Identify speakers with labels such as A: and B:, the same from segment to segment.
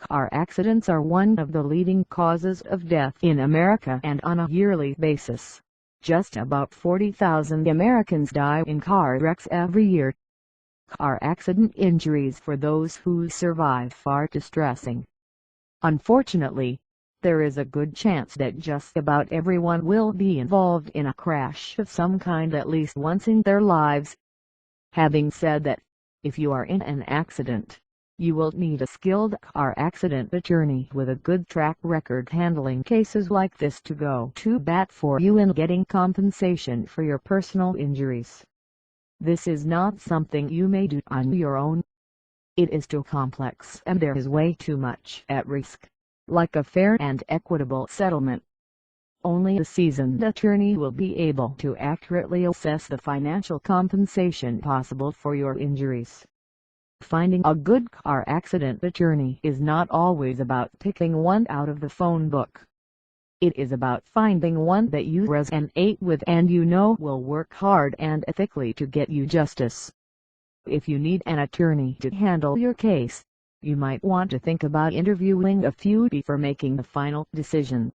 A: Car accidents are one of the leading causes of death in America, and on a yearly basis, just about 40,000 Americans die in car wrecks every year. Car accident injuries for those who survive are distressing. Unfortunately, there is a good chance that just about everyone will be involved in a crash of some kind at least once in their lives. Having said that, if you are in an accident, you will need a skilled car accident attorney with a good track record handling cases like this to go to bat for you in getting compensation for your personal injuries. This is not something you may do on your own. It is too complex and there is way too much at risk. Like a fair and equitable settlement, only a seasoned attorney will be able to accurately assess the financial compensation possible for your injuries. Finding a good car accident attorney is not always about picking one out of the phone book. It is about finding one that you resonate with and you know will work hard and ethically to get you justice. If you need an attorney to handle your case, you might want to think about interviewing a few before making the final decision.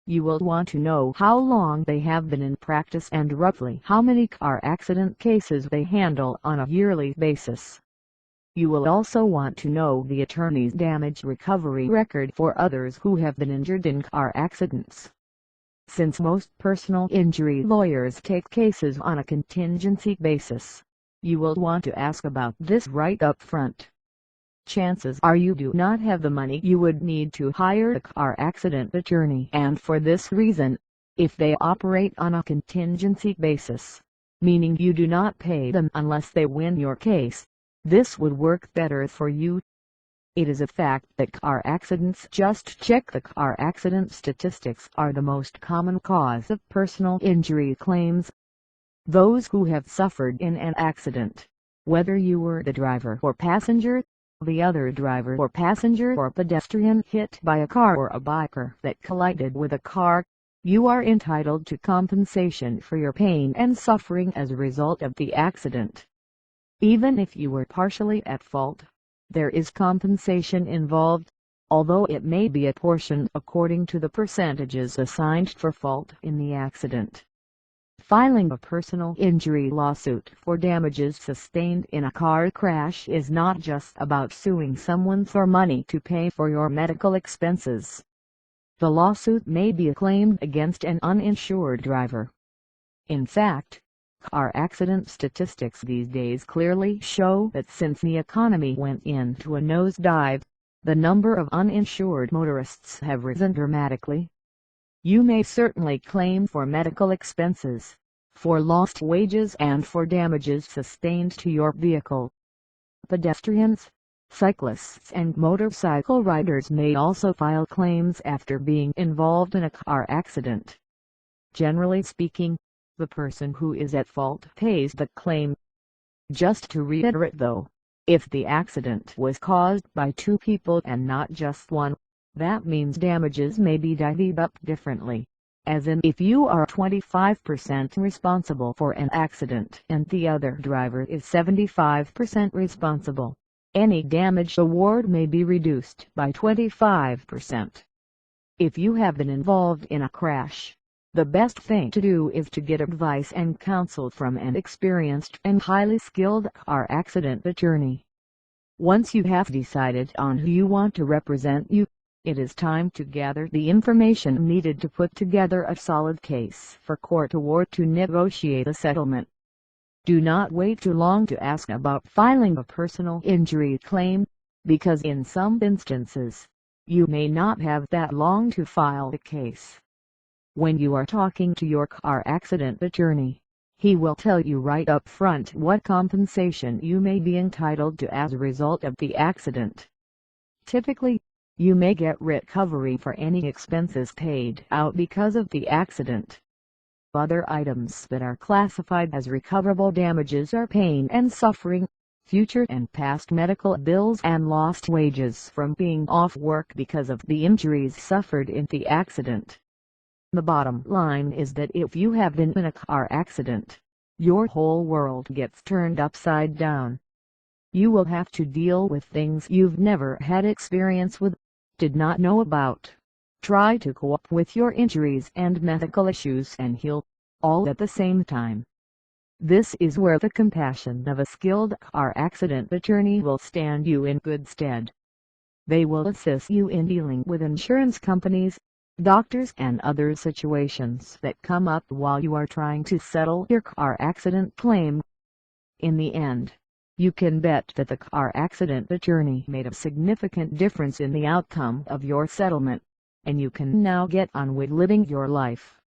A: You will want to know how long they have been in practice and roughly how many car accident cases they handle on a yearly basis. You will also want to know the attorney's damage recovery record for others who have been injured in car accidents. Since most personal injury lawyers take cases on a contingency basis, you will want to ask about this right up front. Chances are you do not have the money you would need to hire a car accident attorney, and for this reason, if they operate on a contingency basis, meaning you do not pay them unless they win your case, this would work better for you. It is a fact that car accidents, just check the car accident statistics, are the most common cause of personal injury claims. Those who have suffered in an accident, whether you were the driver or passenger, the other driver or passenger or pedestrian hit by a car or a biker that collided with a car, you are entitled to compensation for your pain and suffering as a result of the accident. Even if you were partially at fault, there is compensation involved, although it may be apportioned according to the percentages assigned for fault in the accident. Filing a personal injury lawsuit for damages sustained in a car crash is not just about suing someone for money to pay for your medical expenses. The lawsuit may be a claim against an uninsured driver. In fact, car accident statistics these days clearly show that since the economy went into a nosedive, the number of uninsured motorists have risen dramatically. You may certainly claim for medical expenses, for lost wages and for damages sustained to your vehicle. Pedestrians, cyclists and motorcycle riders may also file claims after being involved in a car accident. Generally speaking, the person who is at fault pays the claim. Just to reiterate though, if the accident was caused by two people and not just one, that means damages may be divvied up differently, as in if you are 25% responsible for an accident and the other driver is 75% responsible, any damage award may be reduced by 25%. If you have been involved in a crash, the best thing to do is to get advice and counsel from an experienced and highly skilled car accident attorney. Once you have decided on who you want to represent you, it is time to gather the information needed to put together a solid case for court or to negotiate a settlement. Do not wait too long to ask about filing a personal injury claim, because in some instances, you may not have that long to file a case. When you are talking to your car accident attorney, he will tell you right up front what compensation you may be entitled to as a result of the accident. Typically, you may get recovery for any expenses paid out because of the accident. Other items that are classified as recoverable damages are pain and suffering, future and past medical bills and lost wages from being off work because of the injuries suffered in the accident. The bottom line is that if you have been in a car accident, your whole world gets turned upside down. You will have to deal with things you've never had experience with, did not know about. Try to cope with your injuries and medical issues and heal, all at the same time. This is where the compassion of a skilled car accident attorney will stand you in good stead. They will assist you in dealing with insurance companies, doctors and other situations that come up while you are trying to settle your car accident claim. In the end, you can bet that the car accident attorney made a significant difference in the outcome of your settlement, and you can now get on with living your life.